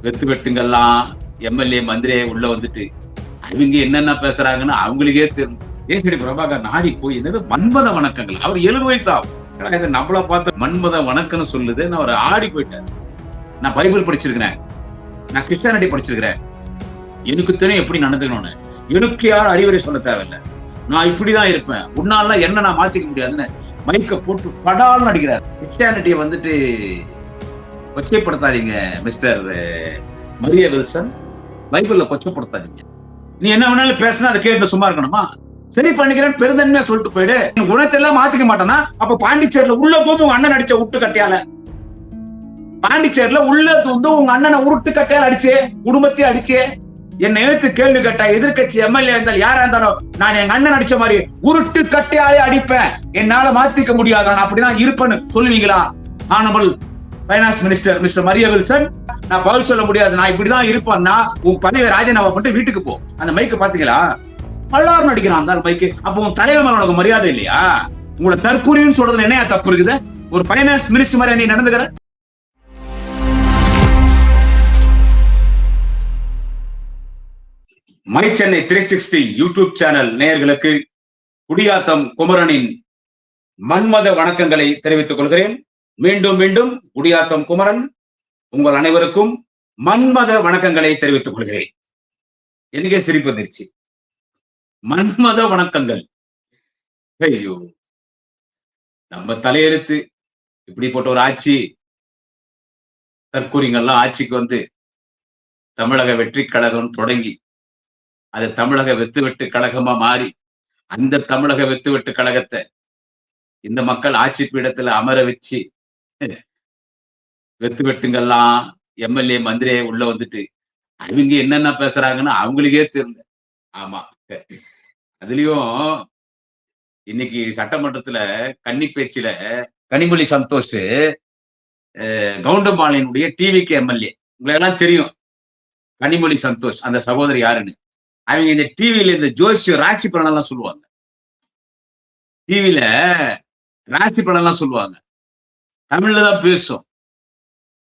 வெத்து வெட்டுங்கெல்லாம் எம்எல்ஏ மந்திரியே உள்ள வந்துட்டு அவங்க என்னென்ன பேசுறாங்கன்னு அவங்களுக்கே தெரியும். ஏசடி பிரபாகர் நாடி போய் என்னது மன்மத வணக்கங்கள். அவர் 70 வயசு ஆகும். இதை நம்மள பார்த்து மன்மத வணக்கம்னு சொல்லுது. நான் ஒரு ஆடி போயிட்டேன். நான் பைபிள் படிச்சிருக்கிறேன், நான் கிறிஸ்டியானிட்டி படிச்சிருக்கிறேன், எனக்கு தெரியும் எப்படி நடந்துக்கணும்னு. எனக்கு யாரும் அறிவுரை சொல்ல தேவையில்லை. நான் இப்படிதான் இருப்பேன், உன்னால என்ன நான் மாத்திக்க முடியாதுன்னு மைக்க போட்டு படால்னு அடிக்கிறார். கிறிஸ்டியானிட்டியை வந்துட்டு கொச்சைப்படுத்தாதீங்க மிஸ்டர் மரிய வில்சன், பைபிள்ல கொச்சைப்படுத்தாதீங்க. நீ என்ன வேணாலும் பேசினா அதை கேட்டு சும்மா இருக்கணுமா? சரி பண்ணிக்கிறேன் பெருந்தன்மையா சொல்லிட்டு போயிடு. குணத்தெல்லாம் மாத்திக்க மாட்டேன்னா அப்ப பாண்டிச்சேரியில உள்ள தூந்து உங்க அண்ணன் அடிச்ச உருட்டு கட்டையால, பாண்டிச்சேரியில உள்ள தூந்து உங்க அண்ணனை உருட்டு கட்டையால அடிச்சே, குடும்பத்தையே அடிச்சே, என்னை எழுத்து கேள்வி கேட்டா எதிர்கட்சி எம்எல்ஏ இருந்தாலும் யாரா இருந்தாலும் நான் எங்க அண்ணன் அடிச்ச மாதிரி உருட்டு கட்டையாலே அடிப்பேன், என்னால மாத்திக்க முடியாது, நான் அப்படிதான் இருப்பேன்னு சொல்லுவீங்களா? Honourable finance minister mister Maria Wilson, நான் பதில் சொல்ல முடியாது, நான் இப்படிதான் இருப்பேன்னா உன் பதவியை ராஜினாமா பண்ணிட்டு வீட்டுக்கு போ. அந்த மைக்கு பாத்தீங்களா பல்லாறு நடிக்கிறான் அந்த மைக்கு. அப்போ உன் தலைவர் மேல உனக்கு மரியாதை இல்லையா? உங்களோட தற்கூரின்னு சொல்றதுல என்ன தப்பு இருக்குது? ஒரு பைனான்ஸ் மினிஸ்டர் மாதிரி நீ நடந்துக்கிற. மை சென்னை 360 யூடியூப் சேனல் நேயர்களுக்கு குடியாத்தம் குமரனின் மன்மத வணக்கங்களை தெரிவித்துக் கொள்கிறேன். மீண்டும் மீண்டும் குடியாத்தம் குமரன் உங்கள் அனைவருக்கும் மன்மத வணக்கங்களை தெரிவித்துக் கொள்கிறேன். எனக்கே சிரிப்பு வந்துருச்சு. மன்மத வணக்கங்கள். ஐயோ, நம்ம தலையெழுத்து இப்படிப்பட்ட ஒரு ஆட்சி. தற்கூரிங்கெல்லாம் ஆட்சிக்கு வந்து தமிழக வெற்றி கழகம் தொடங்கி அது தமிழக வெத்து வெட்டு கழகமா மாறி அந்த தமிழக வெத்து வெட்டு கழகத்தை இந்த மக்கள் ஆட்சி பீடத்துல அமர வச்சு வெத்து வெட்டுங்கெல்லாம் எம்எல்ஏ மந்திரியே உள்ள வந்துட்டு அவங்க என்னென்ன பேசுறாங்கன்னு அவங்களுக்கே தெரியல. ஆமா, அதுலயும் இன்னைக்கு சட்டமன்றத்துல கன்னி பேச்சில கனிமொழி சந்தோஷ் கவுண்டம்பாளையனுடைய டிவிக்கு எம்எல்ஏ, உங்களை எல்லாம் தெரியும் கனிமொழி சந்தோஷ் அந்த சகோதரி யாருன்னு. அவங்க இந்த டிவியில இந்த ஜோசியம் ராசி பலன் எல்லாம் சொல்லுவாங்க. டிவியில ராசி பலன் எல்லாம் சொல்லுவாங்க, தமிழ்ல தான் பேசும்.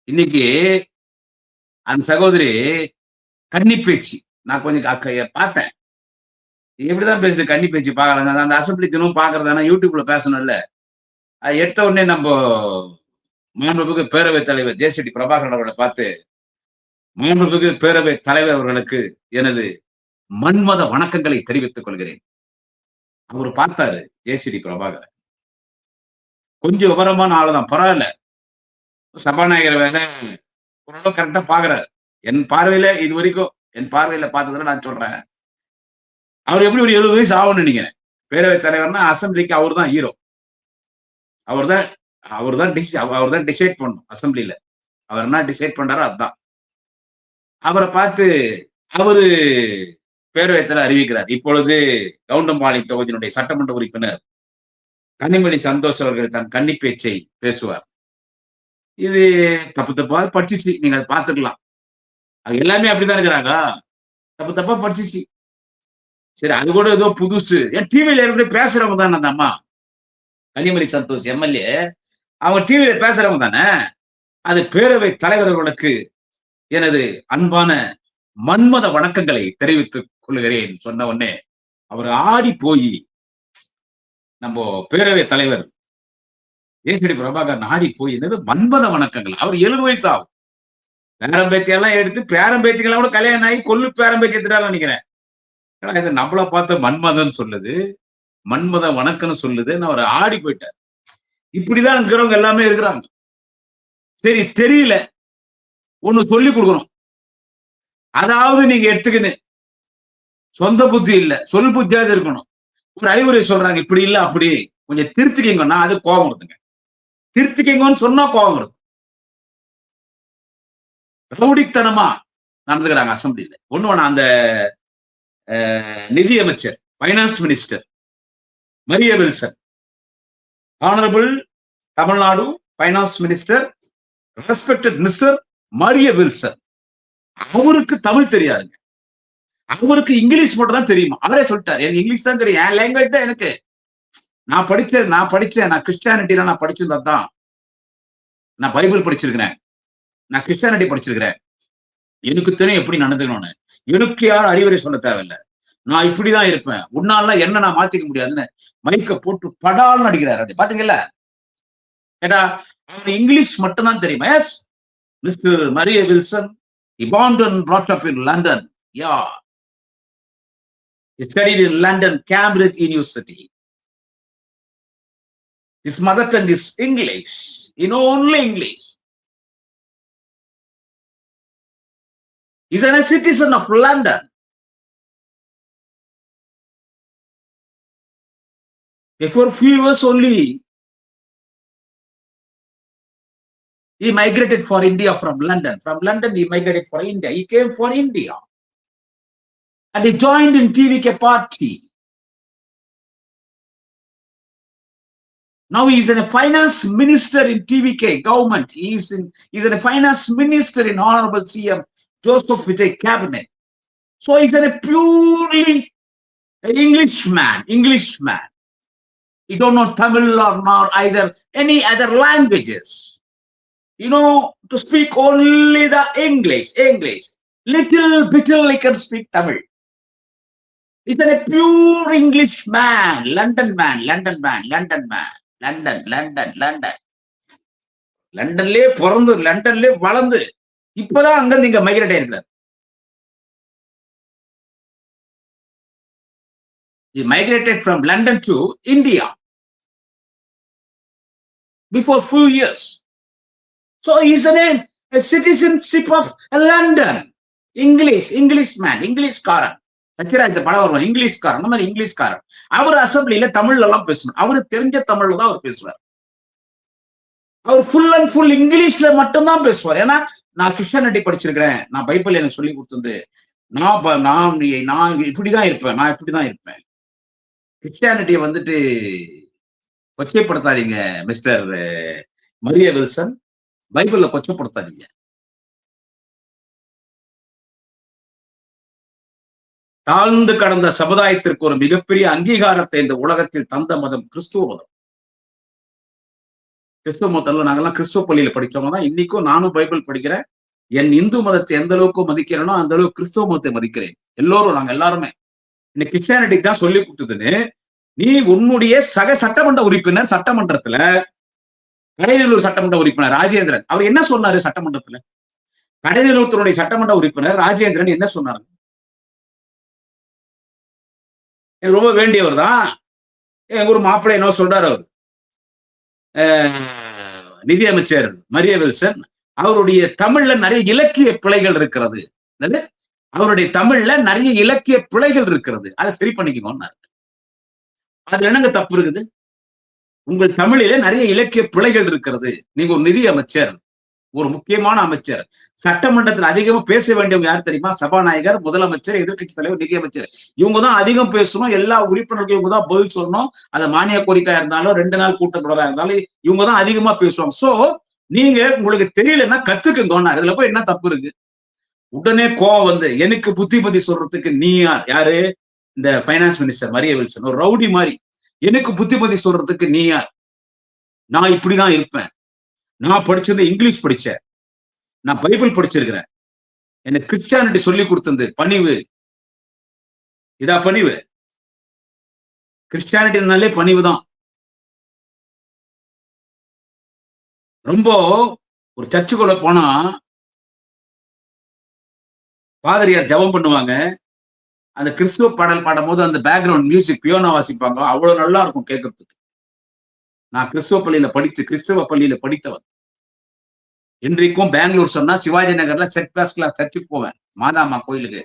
இன்னைக்கு அந்த சகோதரி கன்னி பேச்சு நான் கொஞ்சம் பார்த்தேன். எப்படிதான் பேசுது கன்னி பேச்சு பார்க்கலாம். அந்த அசம்பிளி தினமும் பாக்குறதானா யூடியூப்ல பேசணும்ல. அது எடுத்த உடனே நம்ம மாண்புமிகு பேரவைத் தலைவர் ஜேசிடி பிரபாகரன் அவர்களை பார்த்து, மாண்புமிகு பேரவைத் தலைவர் அவர்களுக்கு எனது மன்மத வணக்கங்களை தெரிவித்துக் கொள்கிறேன். அவரு பார்த்தாரு ஜேசிடி பிரபாகரன், கொஞ்சம் விவரமான ஆளுதான், பரவாயில்ல, சபாநாயகர் வேலை ஓரளவு கரெக்டா பாக்குறாரு. என் பார்வையில இது வரைக்கும் என் பார்வையில பார்த்ததுல நான் சொல்றேன், அவர் எப்படி ஒரு 70 வயசு ஆகும்னு நினைக்கிறேன். பேரவைத் தலைவர்னா அசம்பிளிக்கு அவர் தான் ஹீரோ. அவர் தான் டிசைட் பண்ணும் அசம்பிளில. அவர் என்ன டிசைட் பண்றாரோ அதுதான். அவரை பார்த்து அவரு பேரவைத்துல அறிவிக்கிறார், இப்பொழுது கவுண்டம்பாளையம் தொகுதியினுடைய சட்டமன்ற உறுப்பினர் கனிமொழி சந்தோஷ் அவர்கள் தன் கன்னி பேச்சை பேசுவார். இது தப்பு தப்பா படிச்சிச்சு, நீங்க அதை பார்த்துக்கலாம். அது எல்லாமே அப்படிதான் இருக்கிறாங்க, தப்பு தப்பா படிச்சிச்சு. சரி, அது கூட ஏதோ புதுசு. ஏன் டிவியில ஏற்கனவே பேசுறவங்க தானே அந்த அம்மா கனிமொழி சந்தோஷ் எம்எல்ஏ, அவங்க டிவியில பேசுறவங்க தானே. அது பேரவை தலைவர்களுக்கு எனது அன்பான மன்மத வணக்கங்களை தெரிவித்துக் கொள்கிறேன் சொன்ன உடனே அவர் ஆடி போய் நம்ம பேரவை தலைவர் ஏசடி பிரபாகர் நாடி போய் என்னது மன்மத வணக்கங்கள். அவர் 70 வயசு ஆகும். பேரம்பேத்தியெல்லாம் எடுத்து பேரம்பேத்திகளாம் கூட கல்யாணம் ஆகி கொல்லு பேரம்பேத்தி எடுத்துட்டாலும் நினைக்கிறேன். இது நம்மள பார்த்த மன்மதன் சொல்லுது, மன்மத வணக்கம்னு சொல்லுது. நான் ஒரு ஆடி போயிட்டேன். இப்படிதான் இருக்கிறவங்க எல்லாமே இருக்கிறாங்க. சரி, தெரியல, ஒண்ணு சொல்லி கொடுக்கணும். அதாவது நீங்க எடுத்துக்கின்னு சொந்த புத்தி இல்ல, சொல் புத்தியாவது இருக்கணும். ஒரு அறிவுரை சொல்றாங்க, இப்படி இல்ல அப்படி கொஞ்சம் திருத்திக்கிங்கன்னா அது கோபம் வருதுங்க. திருத்திக்கிங்கன்னு சொன்னா கோபம் வருது. ரவுடித்தனமா நடந்துக்கிறாங்க அசம்பிளில. ஒண்ணு அந்த நிதி அமைச்சர் finance minister Maria Wilson, honourable Tamil Nadu finance minister respected mister Maria Wilson, அவருக்கு தமிழ் தெரியாதுங்க, அவருக்கு இங்கிலீஷ் மட்டும் தான் தெரியுமா. அவரே சொல்லிட்டாரு, எனக்கு இங்கிலீஷ் தான் தெரியும், என் லாங்குவேஜ் தான் எனக்கு, நான் படிச்சேன் கிறிஸ்டியானிட்டில நான் படிச்சிருந்தா தான், நான் பைபிள் படிச்சிருக்கிறேன், நான் கிறிஸ்டியானிட்டி படிச்சிருக்கிறேன், எனக்கு தெரியும் எப்படி நடந்துக்கணும்னு. எனக்கு யாரும் அறிவுரை சொல்ல தேவையில்ல. நான் இப்படிதான் இருப்பேன். உன்னால என்ன நான் மாத்திக்க முடியாதுன்னு மைக்க போட்டு படால்னு அடிக்கிறாரு. பாத்தீங்கல்ல? ஏன்னா, அவரு இங்கிலீஷ் மட்டும் தான் தெரியுமா? Yes, mister Maria Wilson, he born and brought up in London. Yeah, he studied in London, Cambridge University. His mother tongue is English. You know only English. He's a citizen of London. For few years only, he migrated for India from London. From London, he migrated for India. He came for India. And he joined in TVK party. Now he is a finance minister in TVK government. He's a finance minister in Honorable CM Joseph Vijay cabinet. So he's a purely Englishman. He don't know Tamil or not either any other languages. You know, to speak only the English. Little bit he can speak Tamil. He's a pure Englishman. London man. லண்டன்லயே பிறந்து லண்டன்லயே வளர்ந்து இப்பதான் அங்க நீங்க migrate ஆயிருக்காரு. He migrated from London to India before few years. So he's a citizenship of London. Englishman, Englishக்காரன். Sathyaraj படம் வருவான், இங்கிலீஷ்காரன். அந்த மாதிரி இங்கிலீஷ்காரன். அவர் அசம்பிளில தமிழ்ல எல்லாம் பேசுவார். அவரு தெரிஞ்ச தமிழ்ல தான் அவர் பேசுவார். அவர் ஃபுல் அண்ட் ஃபுல் இங்கிலீஷ்ல மட்டும்தான் பேசுவார். ஏன்னா நான் கிறிஸ்டியானிட்டி படிச்சிருக்கிறேன், நான் பைபிள் எனக்கு சொல்லி கொடுத்தது, நான் இப்படிதான் இருப்பேன். கிறிஸ்டியானிட்டியை வந்துட்டு கொச்சைப்படுத்தாதீங்க மிஸ்டர் மரிய வில்சன், பைபிள்ல கொச்சைப்படுத்தாதீங்க. தாழ்ந்து கடந்த சமுதாயத்திற்கு ஒரு மிகப்பெரிய அங்கீகாரத்தை இந்த உலகத்தில் தந்த மதம் கிறிஸ்துவ மதம். கிறிஸ்துவ மதத்துல நாங்கெல்லாம் கிறிஸ்துவ பள்ளியில படிச்சவங்க தான். இன்னைக்கும் நானும் பைபிள் படிக்கிறேன். என் இந்து மதத்தை எந்த அளவுக்கு மதிக்கிறேனோ அந்த அளவுக்கு கிறிஸ்துவ மதத்தை மதிக்கிறேன். நாங்க எல்லாருமே இன்னைக்கு கிறிஸ்டியானிட்டிக்கு தான் சொல்லி கொடுத்ததுன்னு, நீ உன்னுடைய சக சட்டமன்ற உறுப்பினர் சட்டமன்றத்துல, கடைநல்லூர் சட்டமன்ற உறுப்பினர் ராஜேந்திரன், அவர் என்ன சொன்னாரு சட்டமன்றத்துல? கடைநல்லூர் சட்டமன்ற உறுப்பினர் ராஜேந்திரன் என்ன சொன்னாரு? ரொம்ப வேண்டியவர் தான். எங்க ஒரு மாப்பிள்ளை என்ன சொல்றாரு, அவர் நிதியமைச்சர் மரிய வில்சன், அவருடைய தமிழ்ல நிறைய இலக்கிய பிழைகள் இருக்கிறது. அவருடைய தமிழ்ல நிறைய இலக்கிய பிழைகள் இருக்கிறது, அதை சரி பண்ணிக்கோங்க. அது என்னங்க தப்பு இருக்குது? உங்கள் தமிழில நிறைய இலக்கிய பிழைகள் இருக்கிறது. நீங்க ஒரு நிதி அமைச்சர், ஒரு முக்கியமான அமைச்சர். சட்டமன்றத்தில் அதிகமா பேச வேண்டியவங்க யார் தெரியுமா? சபாநாயகர், முதலமைச்சர், எதிர்கட்சி தலைவர், நிதியமைச்சர். இவங்க தான் அதிகம் பேசணும். எல்லா உறுப்பினர்களுக்கும் இவங்க தான் பதில் சொல்லணும். அது மானிய கோரிக்கையா இருந்தாலும் 2 நாள் கூட்டத்தொடரா இருந்தாலும் இவங்க தான் அதிகமா பேசுவாங்க. சோ நீங்க உங்களுக்கு தெரியலன்னா கத்துக்குங்க. இதுல போய் என்ன தப்பு இருக்கு? உடனே கோவம் வந்து எனக்கு புத்திமதி சொல்றதுக்கு நீ யாரு? இந்த பைனான்ஸ் மினிஸ்டர் மரிய வில்சன் ஒரு ரவுடி மாதிரி. எனக்கு புத்திமதி சொல்றதுக்கு நீ யார்? நான் இப்படிதான் இருப்பேன். நான் படிச்சது இங்கிலீஷ் படிச்சேன், நான் பைபிள் படிச்சிருக்கிறேன், எனக்கு கிறிஸ்டியானிட்டி சொல்லி கொடுத்தது பணிவு. இதா பணிவு? கிறிஸ்டியானிட்டினாலே பணிவு தான். ரொம்ப ஒரு சர்ச்சுக்குள்ள போனா பாதிரியார் ஜெபம் பண்ணுவாங்க. அந்த கிறிஸ்துவ பாடல் பாடும் போது அந்த பேக்ரவுண்ட் மியூசிக் பியோனா வாசிப்பாங்க. அவ்வளவு நல்லா இருக்கும் கேட்கறதுக்கு. நான் கிறிஸ்துவ பள்ளியில படித்தவன். இன்றைக்கும் பெங்களூர் சொன்னா சிவாஜி நகர்ல செட் கிளாஸ்ல சர்ச்சுக்கு போவேன், மாதாமா கோயிலுக்கு.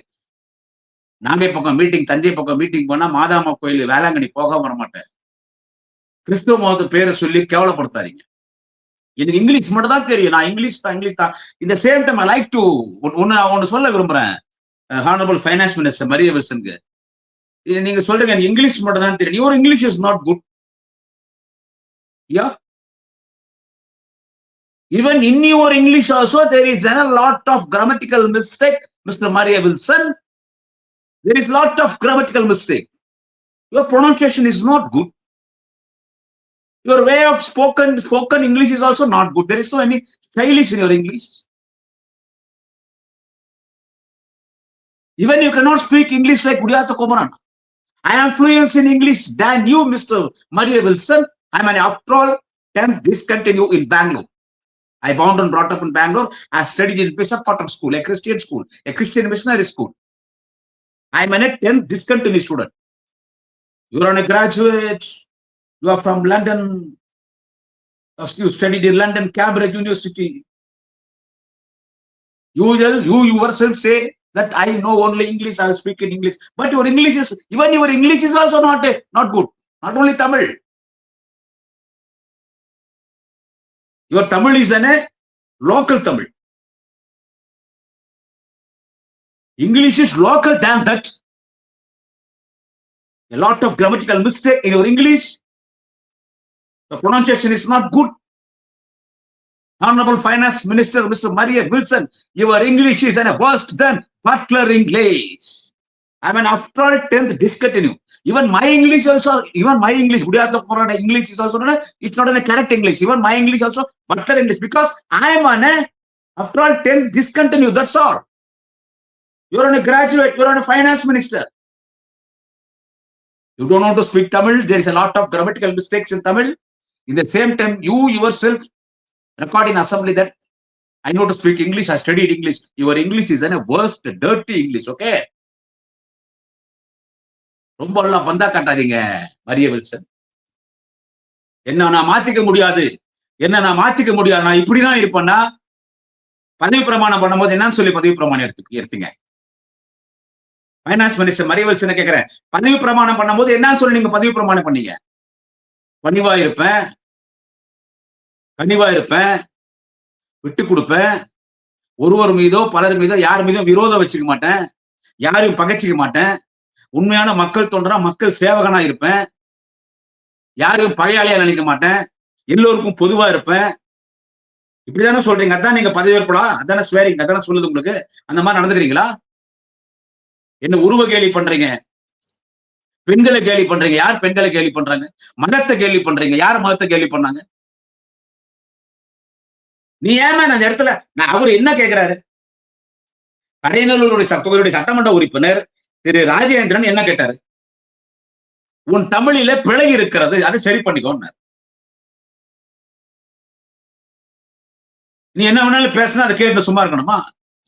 நாகை பக்கம் மீட்டிங், தஞ்சை பக்கம் மீட்டிங் போனா மாதாமா கோயில், வேளாங்கண்ணி போக வர மாட்டேன். கிறிஸ்துவ மதத்து பேரை சொல்லி கேவலப்படுத்தாதீங்க. எனக்கு இங்கிலீஷ் மட்டும் தான் தெரியும். நான் இங்கிலீஷ் தான். இந்த same time I like to ஒன்னு சொல்ல விரும்புறேன் ஹானரபிள் ஃபைனான்ஸ் மினிஸ்டர் மரிய வில்சனுக்கு. நீங்க சொல்றீங்க எனக்கு இங்கிலீஷ் மட்டும் தான் தெரியும். Your English is not good. Yeah. Even in your English also there is a lot of grammatical mistake, Mr. Maria Wilson. There is lot of grammatical mistake. Your pronunciation is not good. Your way of spoken English is also not good. There is no any stylish in your English. Even you cannot speak English like Gudiyatha Kumaran. I am fluent in English than you, Mr. Maria Wilson. I am an after all 10th discontinue in Bangalore. I born and brought up in Bangalore. I studied in Bishop Potter School, a Christian missionary school. I am a 10th discontinued student. You are a graduate. You are from London. You studied in London, Cambridge University. You yourself say that I know only English, I speak in English. But your English is also not good. Not only Tamil. Your Tamil is a local Tamil. English is local than that. A lot of grammatical mistake in your English. The pronunciation is not good. Honorable Finance Minister, Mr. Maria Wilson, your English is worse than Butler English. I mean, after all 10th discontinue. Even my English, Gudiyatha Kumaran English is also not, it's not a correct English. Even my English also, Butler English, because I am after all 10th discontinue, that's all. You're a graduate, you're a finance minister. You don't know to speak Tamil, there is a lot of grammatical mistakes in Tamil. In the same time, you yourself record in assembly that I know to speak English, I studied English. Your English is a worst, dirty English, okay? ரொம்ப எல்லாம் பந்தா காட்டாதீங்க Maria Wilson. என்ன நான் மாத்திக்க முடியாது, நான் இப்படிதான் இருப்பேன்னா பதவி பிரமாணம் பண்ணும்போது என்னன்னு சொல்லி பதவி பிரமாணம் எடுத்தீங்க? பைனான்ஸ் மினிஸ்டர் மரிய வில்சன் கேட்கிறேன், பதவி பிரமாணம் பண்ணும்போது என்னன்னு சொல்லி நீங்க பதவி பிரமாணம் பண்ணீங்க? பணிவா இருப்பேன், விட்டு கொடுப்பேன், ஒருவர் மீதோ பலர் மீதோ யார் மீதும் விரோதம் வச்சுக்க மாட்டேன், யாரையும் பகைச்சிக்க மாட்டேன், உண்மையான மக்கள் தொண்டரா மக்கள் சேவகனா இருப்பேன், யாரையும் பகையாளியா நினைக்க மாட்டேன், எல்லோருக்கும் பொதுவா இருப்பேன். இப்படிதானே சொல்றீங்க? அதான் நீங்க பதவியேற்படா, அதானே ஸ்வேரிங், அதானே சொல்லுது உங்களுக்கு. அந்த மாதிரி நடந்துக்கிறீங்களா? என்ன உருவ கேலி பண்றீங்க? பெண்களை கேலி பண்றீங்க. யார் பெண்களை கேலி பண்றாங்க? மதத்தை கேலி பண்றீங்க. யார் மதத்தை கேலி பண்ணாங்க? நீ ஏமா அந்த இடத்துல அவர் என்ன கேட்கிறாரு? கடையநல்லூருடைய தொகுதியுடைய சட்டமன்ற உறுப்பினர் திரு ராஜேந்திரன் என்ன கேட்டாரு? உன் தமிழில பிழை இருக்கிறது, அதை சரி பண்ணிக்கோன்னு. நீ என்ன வேணாலும் பேசினா அதை கேட்டு சும்மா இருக்கணுமா?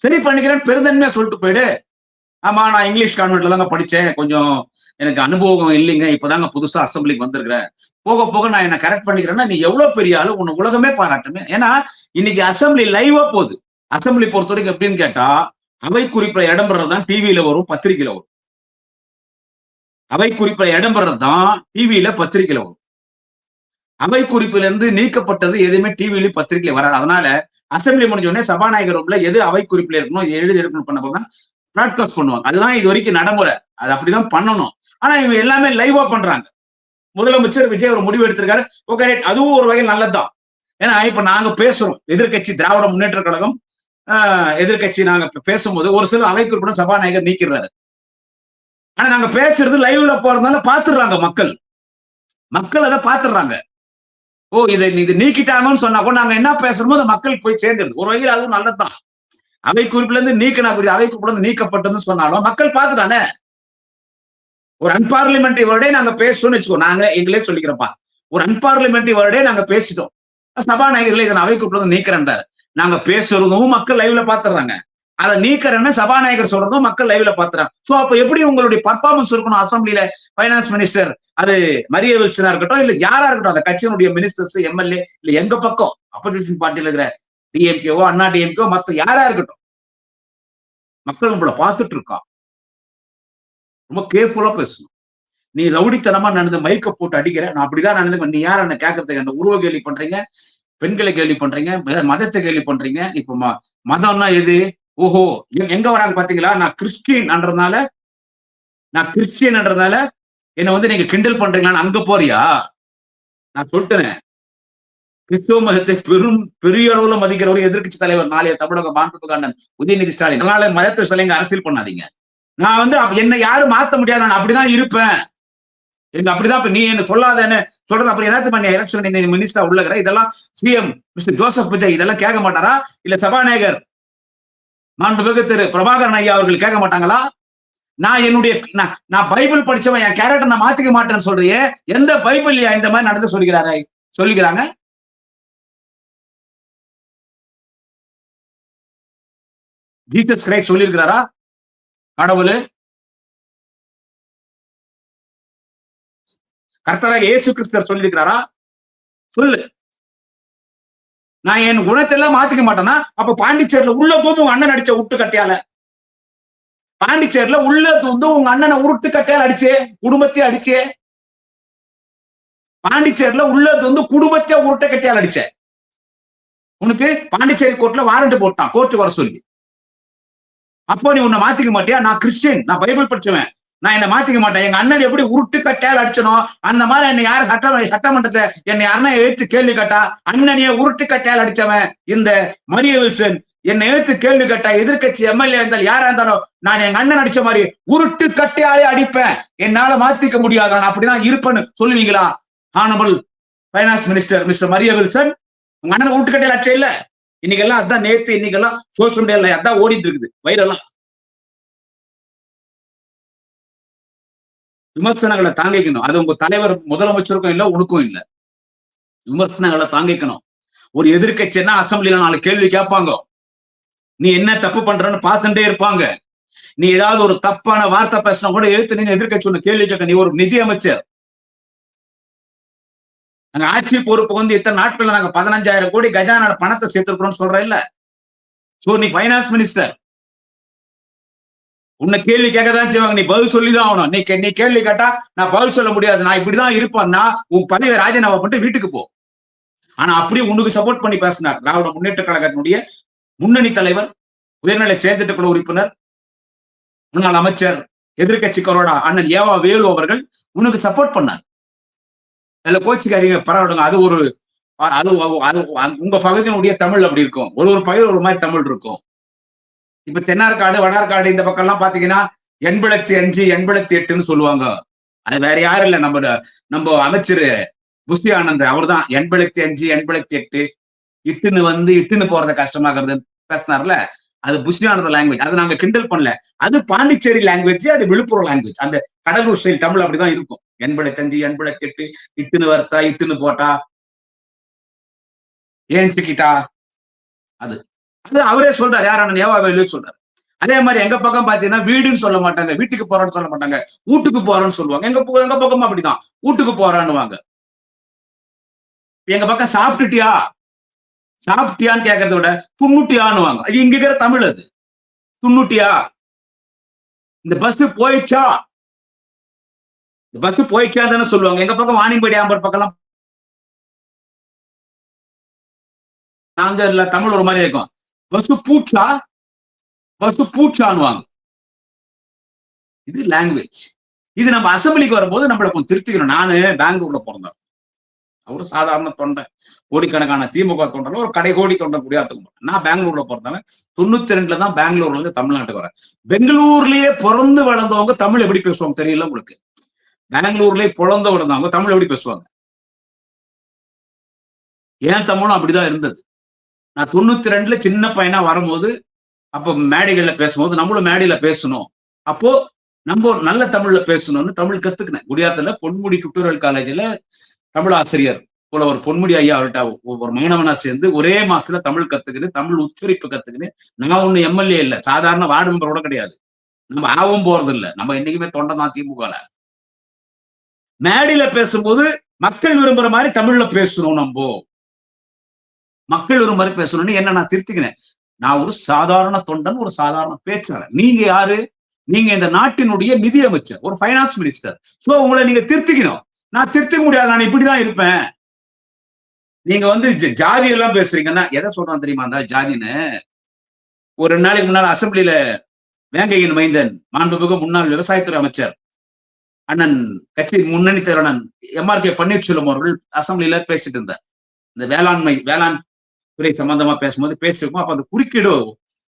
சரி பண்ணிக்கிறேன்னு பெருந்தன்மையா சொல்லிட்டு போயிடு. ஆமா, நான் இங்கிலீஷ் கான்வென்ட்ல தாங்க படிச்சேன், கொஞ்சம் எனக்கு அனுபவம் இல்லைங்க, இப்பதாங்க புதுசா அசம்பிளிக்கு வந்திருக்கிறேன், போக போக நான் என்ன கரெக்ட் பண்ணிக்கிறேன்னா நீ எவ்வளவு பெரிய ஆளு, உன்னை உலகமே பாராட்டுமே. ஏன்னா இன்னைக்கு அசம்பிளி லைவா போகுது. அசம்பிளி பொறுத்த வரைக்கும் எப்படின்னு கேட்டா, அவை குறிப்பில் இடம்பெறதுதான் டிவியில வரும், பத்திரிகையில வரும். அவை குறிப்பில் இடம்பெறதுதான் டிவியில பத்திரிகையில வரும். அவை குறிப்பில இருந்து நீக்கப்பட்டது எதுவுமே டிவியிலும் பத்திரிகையில வராது. அதனால அசம்பிளி முடிஞ்ச உடனே சபாநாயகர் ரூம்ல எது அவை குறிப்பில் இருக்கணும், எழுதி எடுக்கணும் பண்ண போதுதான் பிராட்காஸ்ட் பண்ணுவாங்க. அதுதான் இது வரைக்கும் நடைமுறை, அது அப்படிதான் பண்ணணும். ஆனா இவங்க எல்லாமே லைவா பண்றாங்க. முதலமைச்சர் விஜய் ஒரு முடிவு எடுத்திருக்காரு, ஓகே, அதுவும் ஒரு வகையில் நல்லதுதான். ஏன்னா இப்ப நாங்க பேசுறோம், எதிர்கட்சி திராவிட முன்னேற்ற கழகம் எதிர்கட்சி நாங்க பேசும்போது ஒரு சில அவை குறிப்பிட சபாநாயகர் நீக்கிறாரு. ஆனா நாங்க பேசுறது லைவ்ல போறதுனால பாத்துடுறாங்க மக்கள் அதை பாத்துடுறாங்க. ஓ, இது நீக்கிட்டாங்கன்னு சொன்னா கூட நாங்க என்ன பேசுறோமோ அதை மக்களுக்கு போய் சேர்ந்துருது. ஒரு வகையில் அதுவும் நல்லதுதான். அவை குறிப்புல இருந்து நீக்கினா, அவை குறிப்புல இருந்து நீக்கப்பட்டதுன்னு சொன்னாலும் மக்கள் பாத்துட்டானே. ஒரு அன்பார்லிமெண்டரி வேர்டே நாங்க பேசணும்னு வச்சுக்கோ, நாங்க எங்களே சொல்லிக்கிறோம்ப்பா, ஒரு அன்பார்லிமெண்டரி வேர்டே நாங்க பேசிட்டோம், சபாநாயகர்ல இதை அவை குறிப்புல இருந்து நீக்கிறேன்றாரு. நாங்க பேசுறதும் மக்கள் லைவ்ல பாத்துறாங்க, அதை நீக்கிறேன்னு சபாநாயகர் சொல்றதும் மக்கள் லைவ்ல பாத்துறாங்க. சோ அப்ப எப்படி உங்களுடைய பர்ஃபார்மன்ஸ் இருக்கணும் அசம்பிளில? பைனான்ஸ் மினிஸ்டர் அது மரிய வில்சனா இருக்கட்டும், இல்ல யாரா இருக்கட்டும், அந்த கட்சியினுடைய மினிஸ்டர்ஸ், எம்எல்ஏ, இல்ல எங்க பக்கம் அப்போசிஷன் பார்ட்டியில இருக்கிற டிஎம்கேவோ அண்ணா டிஎம்கேவோ மத்த யாரா இருக்கட்டும், மக்கள் உங்களை பார்த்துட்டு இருக்கான். ரொம்ப கேர்ஃபுல்லா பேசணும். நீ ரவுடித்தனமா நடந்து மைக்க போட்டு அடிக்கிற, நான் அப்படிதான் நடந்து, நீ யார் என்ன கேட்கறதுக்கு? அந்த உருவ கேள்வி பண்றீங்க, பெண்களை கேள்வி பண்றீங்க, மதத்தை கேள்வி பண்றீங்க. இப்ப மதம்னா எது? ஓஹோ, எங்க வராங்க பாத்தீங்களா? நான் கிறிஸ்டியன்ன்றதுனால என்ன நீங்க கிண்டல் பண்றீங்களான்னு அங்க போறியா? நான் சொல்லிட்டேன், கிறிஸ்துவ மதத்தை பெரிய அளவுல மதிக்கிறவர் எதிர்கட்சி தலைவர் நாளைய தமிழக மாண்புமிகு உதயநிதி ஸ்டாலின். அதனால மதத்தை சிலைங்க அரசியல் பண்ணாதீங்க. நான் என்ன யாரும் மாத்த முடியாது, நான் அப்படிதான் இருப்பேன், எங்க அப்படிதான். இப்ப நீ என்ன சொல்லாதேன்னு சொல்றது அப்படி என்ன எலெக்ஷன் மினிஸ்டர் உள்ளகிற இதெல்லாம் சிஎம் மிஸ்டர் ஜோசப் விஜய் இதெல்லாம் கேட்க மாட்டாரா? இல்ல சபாநாயகர் மாண்புமிகு திரு பிரபாகரன் ஐயா அவர்கள் கேட்க மாட்டாங்களா? நான் என்னுடைய நான் பைபிள் படிச்சவன், என் கேரக்டர் நான் மாத்திக்க மாட்டேன்னு சொல்றியே, எந்த பைபிள் இந்த மாதிரி நடந்து சொல்லிக்கிறாங்க? ஜீசஸ் கிரைஸ்ட் சொல்லியிருக்கிறாரா? கடவுள் கர்த்தராக இயேசு கிறிஸ்தர் சொல்லியிருக்கிறாரா? சொல்லு. நான் என் குணத்தெல்லாம் மாத்திக்க மாட்டேன்னா, அப்ப பாண்டிச்சேரியில உள்ள தூந்து உங்க அண்ணன் அடிச்ச உருட்டு கட்டையால, பாண்டிச்சேரியில உள்ள தூந்து உங்க அண்ணனை உருட்டு கட்டையால அடிச்சே, குடும்பத்தையே அடிச்சே, பாண்டிச்சேரியில உள்ள தூந்து குடும்பத்தையே உருட்டை கட்டையால் அடிச்ச. உனக்கு பாண்டிச்சேரி கோர்ட்ல வாரண்ட் போட்டான், கோர்ட்டு வர சொல்லி. அப்போ நீ உன்னை மாத்திக்க மாட்டியா? நான் கிறிஸ்டியன், நான் பைபிள் படிச்சவன், நான் என்ன மாத்திக்க மாட்டேன். எங்க அண்ணன் எப்படி உருட்டு கட்டையால் அடிச்சனோ அந்த மாதிரி என்னை யாரும் சட்டமன்றத்தை என்னை அண்ணன் எழுத்து கேள்வி கேட்டா, அண்ணனையே உருட்டு கட்டையால் அடிச்சவன் இந்த மரிய வில்சன் என்னை எழுத்து கேள்வி கேட்டா, எதிர்கட்சி எம்எல்ஏ இருந்தாலும் யாரா இருந்தாலும் நான் எங்க அண்ணன் அடிச்ச மாதிரி உருட்டு கட்டையாலே அடிப்பேன், என்னால மாத்திக்க முடியாது, நான் அப்படிதான் இருப்பேன்னு சொல்லுவீங்களா? Honourable finance minister mister Maria Wilson, உங்க அண்ணன் உருட்டு கட்டையால் அடிச்ச இல்ல? இன்னைக்கெல்லாம் அதான் நேற்று, இன்னைக்கெல்லாம் சோசியல் மீடியால அதான் ஓடிட்டு இருக்குது வைரலா. விமர்சனங்களை தாங்கிக்கணும். அது உங்க தலைவர் முதலமைச்சருக்கும் இல்ல, உனக்கும் இல்ல. விமர்சனங்களை தாங்கிக்கணும். ஒரு எதிர்கட்சின்னா அசம்பிளில 4 கேள்வி கேட்பாங்க, நீ என்ன தப்பு பண்றன்னு பார்த்துட்டே இருப்பாங்க. நீ ஏதாவது ஒரு தப்பான வார்த்தை பேசினா கூட எழுத்து நீங்க எதிர்கட்சி ஒண்ணு கேள்வி கேட்க. நீ ஒரு நிதி அமைச்சர், நாங்க ஆட்சி பொறுப்பு வந்து இத்தனை நாட்கள்ல நாங்க 15,000 கோடி கஜான பணத்தை சேர்த்திருக்கிறோம்னு சொல்றேன் இல்ல. சோ நீ பைனான்ஸ் மினிஸ்டர், உன்னை கேள்வி கேட்கதான் செய்வாங்க, நீ பதில் சொல்லிதான் ஆகணும். நீ கேள்வி கேட்டா நான் பதில் சொல்ல முடியாது, நான் இப்படிதான் இருப்பேன்னா உன் பதவியை ராஜினாமா பண்ணிட்டு வீட்டுக்கு போ. ஆனா அப்படியே உனக்கு சப்போர்ட் பண்ணி பேசினார் திராவிட முன்னேற்ற கழகத்தினுடைய முன்னணி தலைவர், உயர்நிலை செயற்திட்டக்குழு உறுப்பினர், முன்னாள் அமைச்சர், எதிர்கட்சி கரோடா அண்ணன் ஏவா வேலு அவர்கள் உனக்கு சப்போர்ட் பண்ணார். அதுல கோச்சிக்காதீங்க, பரவாயில்லைங்க. அது ஒரு உங்க பகுதியினுடைய தமிழ் அப்படி இருக்கும், ஒரு பகுதியில் ஒரு மாதிரி தமிழ் இருக்கும். இப்ப தென்னார்காடு வடார்காடு இந்த பக்கம் எல்லாம் பாத்தீங்கன்னா 85 88ன்னு சொல்லுவாங்க. அது வேற யாரும் இல்ல, நம்ம அமைச்சர் புஷ்டி ஆனந்த் அவர் தான் 85 88 இட்டுன்னு போறத கஷ்டமாகிறது பேசினார்ல, அது புஷ்டி ஆனந்த் லாங்குவேஜ். அதை நாங்க கிண்டல் பண்ணல, அது பாண்டிச்சேரி லாங்குவேஜ், அது விழுப்புரம் லாங்குவேஜ். அந்த கடலூர் ஸ்டைல் தமிழ் அப்படிதான் இருக்கும். 85 88 இட்டுன்னு வரத்தா, இட்டுன்னு போட்டா, ஏன் சிக்கிட்டா, அது அவரே சொல்றாரு. யாரான ஏவாவே சொல்றாரு. அதே மாதிரி எங்க பக்கம் பாத்தீங்கன்னா வீடுன்னு சொல்ல மாட்டாங்க, வீட்டுக்கு போறோன்னு சொல்ல மாட்டாங்க, வீட்டுக்கு போறோன்னு சொல்லுவாங்க. எங்க பக்கமா அப்படிதான், வீட்டுக்கு போறான்னுவாங்க. எங்க பக்கம் சாப்பிட்டியான்னு கேட்கறத விட துண்ணுட்டியான்னுவாங்க. அது இங்க இருக்கிற தமிழ், அது துண்ணுட்டியா, இந்த பஸ் போயிடுச்சா, இந்த பஸ் போயிடுச்சாதானே சொல்லுவாங்க. எங்க பக்கம் வாணிம்படி ஆம்பர் பக்கம் நாங்க இல்ல, தமிழ் ஒரு மாதிரி இருக்கும். பஸ் பூச்சான்னுவாங்க. இது லாங்குவேஜ். இது நம்ம அசம்பிளிக்கு வரும்போது நம்மள கொஞ்சம் திருத்திக்கணும். நானு பெங்களூர்ல பிறந்தேன், அவரு சாதாரண தொண்டை, கோடிக்கணக்கான திமுக தொண்டர், ஒரு கடை கோடி தொண்டர் குடியாத்துக்கு. நான் பெங்களூர்ல பிறந்தவன். 92 தான் பெங்களூர்ல இருந்து தமிழ்நாட்டுக்கு வரேன். பெங்களூர்லயே பிறந்து வளர்ந்தவங்க தமிழ் எப்படி பேசுவாங்க தெரியல உங்களுக்கு? பெங்களூர்லயே பிறந்து வளர்ந்தவங்க தமிழ் எப்படி பேசுவாங்க? ஏன் தமிழும் அப்படிதான் இருந்தது. நான் 92 சின்ன பையனா வரும்போது, அப்ப மேடைகள்ல பேசும்போது நம்மளும் மேடையில பேசணும், அப்போ நம்ம நல்ல தமிழ்ல பேசணும்னு தமிழ் கத்துக்கினேன். குடியாத்துல பொன்முடி டுட்டோரியல் காலேஜ்ல தமிழ் ஆசிரியர் போல ஒரு பொன்முடி ஐயா அவர்கிட்ட ஒரு மாணவனா சேர்ந்து ஒரே மாசத்துல தமிழ் கத்துக்கின்னு, தமிழ் உச்சரிப்பு கத்துக்கின்னு. நான் ஒண்ணு எம்எல்ஏ இல்ல, சாதாரண வார்டு மெம்பரோட கிடையாது, நம்ம ஆவும் போறது இல்லை, நம்ம என்னைக்குமே தொண்டை தான் திமுகல. மேடையில பேசும்போது மக்கள் விரும்புற மாதிரி தமிழ்ல பேசணும், நம்ம மக்கள் விரும்புற மாதிரி பேசணும்னு என்ன நான் திருத்திக்கினேன். நான் ஒரு சாதாரண தொண்டன், ஒரு சாதாரண பேச்சாளர். நீங்க யாரு? நீங்க இந்த நாட்டினுடைய நிதி அமைச்சர், ஒரு பைனான்ஸ் மினிஸ்டர். சோ உங்களை நீங்க திருத்திக்கணும். நான் திருத்திக்க முடியாது, நான் இப்படிதான் இருப்பேன். நீங்க வந்து ஜாதி எல்லாம் பேசுறீங்கன்னா எதை சொல்றான் தெரியுமா அந்த ஜாதின்னு? ஒரு 2 நாளைக்கு முன்னால அசம்பிளியில வேங்கையின் மைந்தன், மாண்புமிகு முன்னாள் விவசாயத்துறை அமைச்சர் அண்ணன் கட்சி முன்னணி தலைவர் எம்ஆர்கே பன்னீர்செல்வம் அவர்கள் அசம்பிளியில பேசிட்டு இருந்தார். இந்த வேளாண் துறை சம்பந்தமா பேசும்போது பேசிருக்கோம். அப்ப அந்த குறுக்கீடு,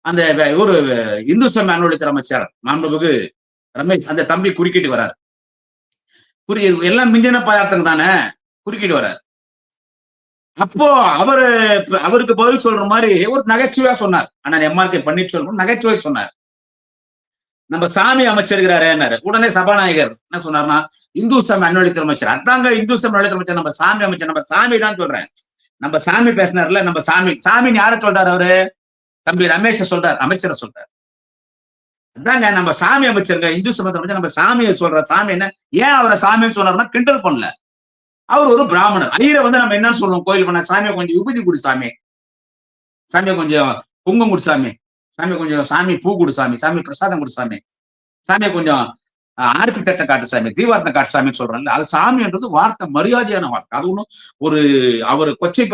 அந்த ஒரு இந்து சமய அறநிலையத்துறை அமைச்சர் மாண்புமிகு ரமேஷ், அந்த தம்பி குறுக்கீடு வர்றாரு. எல்லாம் மிஞ்சின பதார்த்தம் தானே, குறுக்கீடு வர்றாரு. அப்போ அவருக்கு பதில் சொல்ற மாதிரி ஒரு நகைச்சுவையா சொன்னார் அண்ணன் எம்ஆர்கே பன்னீர்செல்வம். நகைச்சுவை சொன்னார். நம்ம சாமி அமைச்சிருக்கிறாரு. உடனே சபாநாயகர் என்ன சொன்னார்னா, இந்து சாமி அன்னொழித்துறை அமைச்சர். அதாங்க இந்து சாமி அன்னொழித்துறை அமைச்சர், நம்ம சாமி அமைச்சர். நம்ம சாமி தான் சொல்றேன். நம்ம சாமி பேசினார்ல, நம்ம சாமின்னு யார சொல்றாரு அவரு? தம்பி ரமேஷ சொல்றாரு, அமைச்சரை சொல்றாரு. அதாங்க நம்ம சாமி அமைச்சருங்க, இந்து சமயத்தை அமைச்சர். நம்ம சாமியை சொல்ற சாமி என்ன, ஏன் அவரை சாமின்னு சொன்னாருன்னா கிண்டல் பண்ணல. அவர் ஒரு பிராமணர். ஐயரை நம்ம என்னன்னு சொல்லுவோம் கோயில் பண்ண, சாமியை கொஞ்சம் விபூதி கொடு சாமி, சாமியை கொஞ்சம் குங்குமம் கொடு சாமி, சாமி கொஞ்சம் சாமி பூ கொடு சாமி, சாமி பிரசாதம் கொடு சாமி, சாமியை கொஞ்சம் ஆரத்தி தட்டை காட்டு சாமி, தீவார்த்தை காட்டு சாமின்னு சொல்றாங்க. அது சாமின்றது வார்த்தை, மரியாதையான வார்த்தை. அது ஒண்ணும் ஒரு அவர் கொச்சை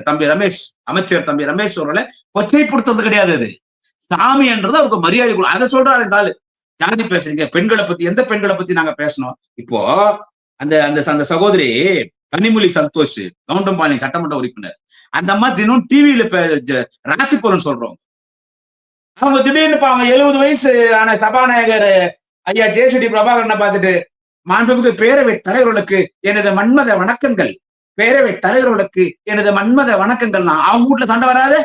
தம்பி ரமேஷ், அமைச்சர் தம்பி ரமேஷ் சொல்றல கொச்சைப்படுத்துறது கிடையாது. அது சாமி என்றது அவருக்கு மரியாதை. அதை சொல்றாரு இந்த ஆளு. ஜாதி பேசுறீங்க, பெண்களை பத்தி, எந்த பெண்களை பத்தி நாங்க பேசணும்? இப்போ அந்த அந்த சகோதரி கனிமொழி சந்தோஷ், கவுண்டம்பாளையம் சட்டமன்ற உறுப்பினர், அந்த அம்மா தினம் டிவியில ராசி பலன் சொல்றோம். அவங்க திடீர்னு அவங்க 70 வயசு ஆன சபாநாயகர் ஐயா ஜேசுடி பிரபாகரனை பார்த்துட்டு, மாண்புமிகு பேரவை தலைவர்களுக்கு எனது மன்மத வணக்கங்கள், பேரவை தலைவர்களுக்கு எனது மன்மத வணக்கங்கள். அவங்க வீட்டுல சண்டை வராது,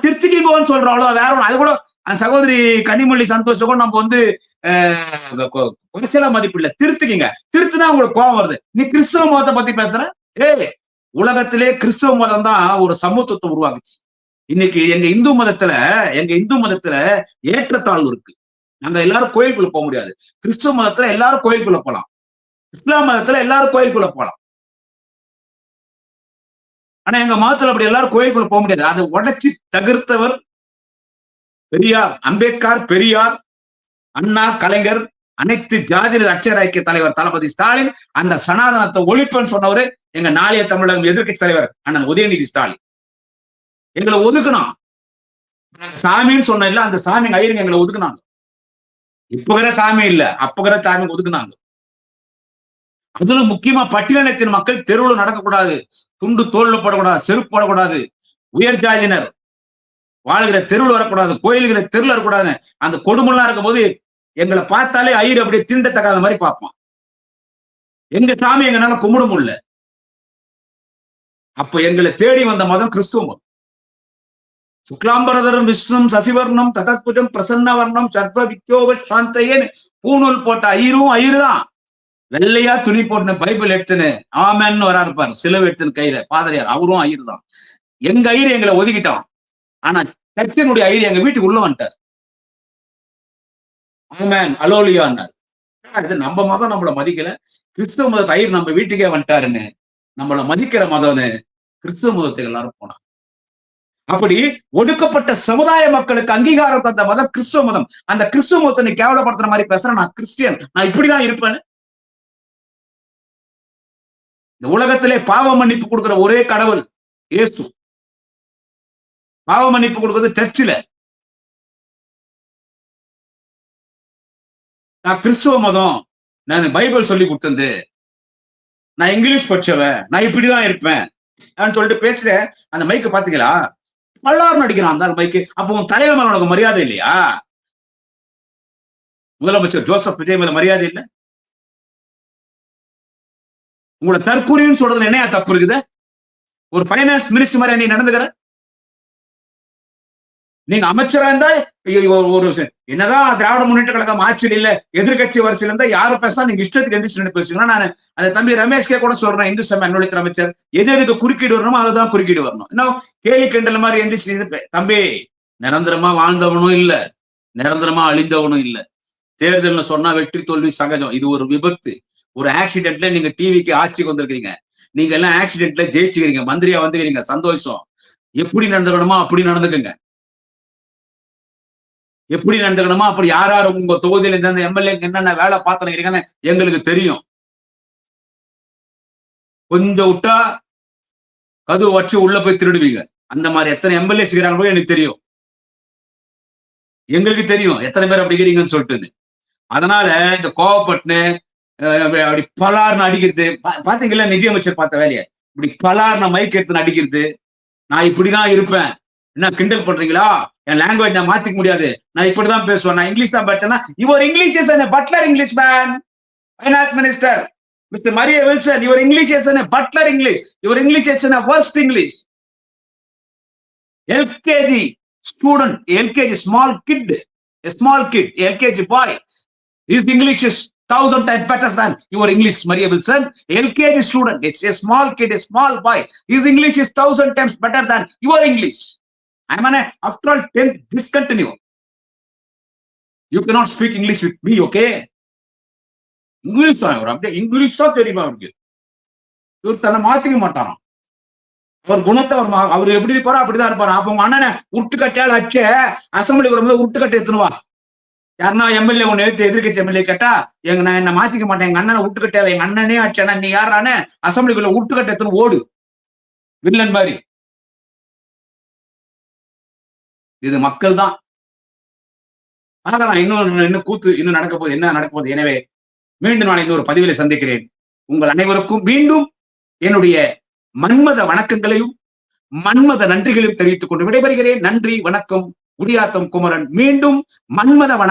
திருச்சிக்கு சொல்றோம். அவ்வளவு வேற. அது கூட அந்த சகோதரி கனிமொழி சந்தோஷ கூட நம்ம குறைச்சலா மதிப்பு இல்ல. திருத்திக்கிங்க. திருத்துனா உங்களுக்கு கோபம் வருது. நீ கிறிஸ்தவ மதத்தை பத்தி பேசுற? உலகத்திலே கிறிஸ்தவ மதம் தான் ஒரு சமூகத்தை உருவாக்குச்சு. இன்னைக்கு எங்க இந்து மதத்துல ஏற்றத்தாழ்வு இருக்கு. நாங்க எல்லாரும் கோயிலுக்குள்ள போக முடியாது. கிறிஸ்துவ மதத்துல எல்லாரும் கோயிலுக்குள்ள போலாம். இஸ்லாம் மதத்துல எல்லாரும் கோயிலுக்குள்ள போலாம். ஆனா எங்க மதத்துல அப்படி எல்லாரும் கோயிலுக்குள்ள போக முடியாது. அதை உடைச்சு தகர்த்தவர் பெரியார், அம்பேத்கர், பெரியார், அண்ணா, கலைஞர், அனைத்து ஜாதி அச்சர ஐக்கிய தலைவர் தளபதி ஸ்டாலின். அந்த சனாதனத்தை ஒழிப்புன்னு சொன்னவரு எங்க நாளைய தமிழக எதிர்கட்சி தலைவர் அண்ணன் உதயநிதி ஸ்டாலின். எங்களை ஒதுக்கணும். சாமின்னு சொன்ன இல்ல, அந்த சாமி ஐயருங்க எங்களை ஒதுக்குனாங்க. இப்பகிற சாமி இல்ல, அப்பகிற சாமி ஒதுக்குனாங்க. அதுல முக்கியமா பட்டியலினத்தின் மக்கள் தெருவில் நடக்கக்கூடாது, துண்டு தோல்ல போடக்கூடாது, செருப்பு போடக்கூடாது, உயர் ஜாதியினர் வாழ்கிற தெருவில் வரக்கூடாது, கோயில்கிற தெருவில் வரக்கூடாது. அந்த கொடுமெல்லாம் இருக்கும் போது எங்களை பார்த்தாலே ஐயர் அப்படியே தீண்டத்தக்காத மாதிரி பார்ப்போம். எங்க சாமி எங்கனால கும்பிட முடியல. அப்ப எங்களை தேடி வந்த மதம் கிறிஸ்துவ மதம். சுக்லாம்பரதரம் விஷ்ணும் சசிவர்ணம் ததத்புஜம் பிரசன்னவர்ணம் சர்வ வித்யோக சாந்தையன் பூநூல் போட்ட ஐயரும் ஐயருதான். வெள்ளையா துணி போட்டு பைபிள் எடுத்துன்னு ஆமேன்னு வரா இருப்பார், சிலுவை எடுத்துன்னு கையில பாதிரியார், அவரும் ஐயர் தான். எங்க ஐயர் எங்களை ஒதுக்கிட்டான். ஆனா சர்ச்சினுடைய ஐயர் எங்க வீட்டுக்கு உள்ள வந்துட்டார். ஆமேன் அலோலியான்னார். இது நம்ம மதம் நம்மள மதிக்கல, கிறிஸ்துவ மதத்தை ஐயர் நம்ம வீட்டுக்கே வந்துட்டாருன்னு நம்மள மதிக்கிற மதம்னு கிறிஸ்துவ மதத்துக்கு எல்லாரும் போனாங்க. அப்படி ஒடுக்கப்பட்ட சமுதாய மக்களுக்கு அங்கீகாரம் தந்த மதம் கிறிஸ்துவ மதம். அந்த கிறிஸ்துவ மதத்தை நீ கேவலப்படுத்துற மாதிரி பேசுறேன், நான் கிறிஸ்டியன், நான் இப்படிதான் இருப்பேன்னு. இந்த உலகத்திலே பாவ மன்னிப்பு கொடுக்கிற ஒரே கடவுள் இயேசு. பாவ மன்னிப்பு கொடுக்கிறது சர்ச்சில். நான் கிறிஸ்துவ மதம், நான் பைபிள் சொல்லி கொடுத்தது, நான் இங்கிலீஷ் படிச்சவன், நான் இப்படிதான் இருப்பேன் சொல்லிட்டு பேசுறேன். அந்த மைக்கு பாத்தீங்களா, பல்லாறு நடிக்கிறான் அந்த மைக்கு. அப்போ உன் தலைவர் மேல உனக்கு மரியாதை இல்லையா? முதலமைச்சர் ஜோசப் விஜய் மேல மரியாதை இல்லை? உங்களோட தற்கூரின்னு சொல்றது என்னையா தப்பு இருக்குது? ஒரு பைனான்ஸ் மினிஸ்டர் மாதிரி நீ நடந்துக்கிற. நீங்க அமைச்சரா இருந்தா ஒரு என்னதான் திராவிட முன்னேற்ற கழகம் ஆட்சியில் இல்ல, எதிர்கட்சி வரிசையில இருந்தா யாரும் பேசா நீங்க இஷ்டத்துக்கு எந்திரிச்சு பேசுவீங்க. நான் அந்த தம்பி ரமேஷ்கே கூட சொல்றேன், இந்து சமய அன்னொழித்துறை அமைச்சர் எதுக்கு குறுக்கீடு வரணுமோ அதுதான் குறுக்கீடு வரணும். இன்னும் கேலி கிண்டல் மாதிரி எந்திரிச்சு தம்பி, நிரந்தரமா வாழ்ந்தவனும் இல்ல, நிரந்தரமா அழிந்தவனும் இல்ல. தேர்தல்னு சொன்னா வெற்றி தோல்வி சகஜம். இது ஒரு விபத்து, ஒரு ஆக்சிடென்ட்ல நீங்க டிவிக்கு ஆட்சிக்கு வந்திருக்கீங்க. நீங்க எல்லாம் ஆக்சிடென்ட்ல ஜெயிச்சுக்கிறீங்க, மந்திரியா வந்துக்கிறீங்க, சந்தோஷம். எப்படி நடந்துக்கணுமோ அப்படி நடந்துக்குங்க. எப்படி நடந்துக்கணுமா அப்படி. யார் யார் உங்க தொகுதியில இருந்த எம்எல்ஏ என்னென்ன வேலை பார்த்துருக்கீங்கன்னு எங்களுக்கு தெரியும். கொஞ்சம் விட்டா கதவு வச்சு உள்ள போய் திருடுவீங்க. அந்த மாதிரி எத்தனை எம்எல்ஏ செய்யறாங்க எனக்கு தெரியும். எங்களுக்கு தெரியும் எத்தனை பேர் அப்படிங்கிறீங்கன்னு சொல்லிட்டு. அதனால இந்த கோவப்பட்டுன்னு அப்படி பலார்னு அடிக்கிறது பாத்தீங்களா, நிதியமைச்சர் பார்த்த வேலையை இப்படி பலார்னு மைக் எடுத்துன்னு அடிக்கிறது. நான் இப்படிதான் இருப்பேன், என்ன கிண்டல் பண்றீங்களா? என் லாங்குவேஜ் நான் மாத்திக்க முடியாது, நான் இப்படிதான் பேசுவேன், நான் இங்கிலீஷ் தான் படிச்சேன்னா your English is a butler English man, finance minister Mr. Maria Wilson, your English is a butler English, your English is a worst English. LKG student, LKG small kid A small kid, LKG boy, his English is 1,000 times better than your English, Maria Wilson. LKG student, it's a small kid, a small boy. His English is 1,000 times better than your English. I'm an, after all, 10th, discontinue. You cannot speak English with me, okay? English தான் இவர் அப்படியே English தான் தெரியுமா அவருக்கு. இவர் தன்னை மாத்திக்க மாட்டாராம். அவர் குணத்தை அவர் எப்படி இருப்பாரோ அப்படிதான் இருப்பாரு. அப்ப உங்க அண்ணனை உருட்டுக்கட்டையால் அடிச்சு அசம்பிளி வரும்போது உருட்டுக்கட்டை எத்தனுவா. யாருன்னா எம்எல்ஏ ஒண்ணு எடுத்து எதிர்கட்சி எம்எல்ஏ கேட்டா நான் என்ன மாத்திக்க மாட்டேன், எங்க அண்ணனை உருட்டுக்கட்டையால எங்க அண்ணனே அடிச்சா நீ யாரானே அசம்பிளிக்குள்ள உருட்டுக்கட்டை எத்தனை ஓடு வில்லன் மாதிரி. இது மக்கள் தான். இன்னும் கூத்து இன்னும் நடக்க போகுது, என்ன நடக்க போகுது. எனவே மீண்டும் நான் இன்னொரு பதிவிலை சந்திக்கிறேன். உங்கள் அனைவருக்கும் மீண்டும் என்னுடைய மன்மத வணக்கங்களையும் மன்மத நன்றிகளையும் தெரிவித்துக் கொண்டு விடைபெறுகிறேன். நன்றி, வணக்கம். குடியாத்தம் குமரன். மீண்டும் மன்மத வணக்கம்.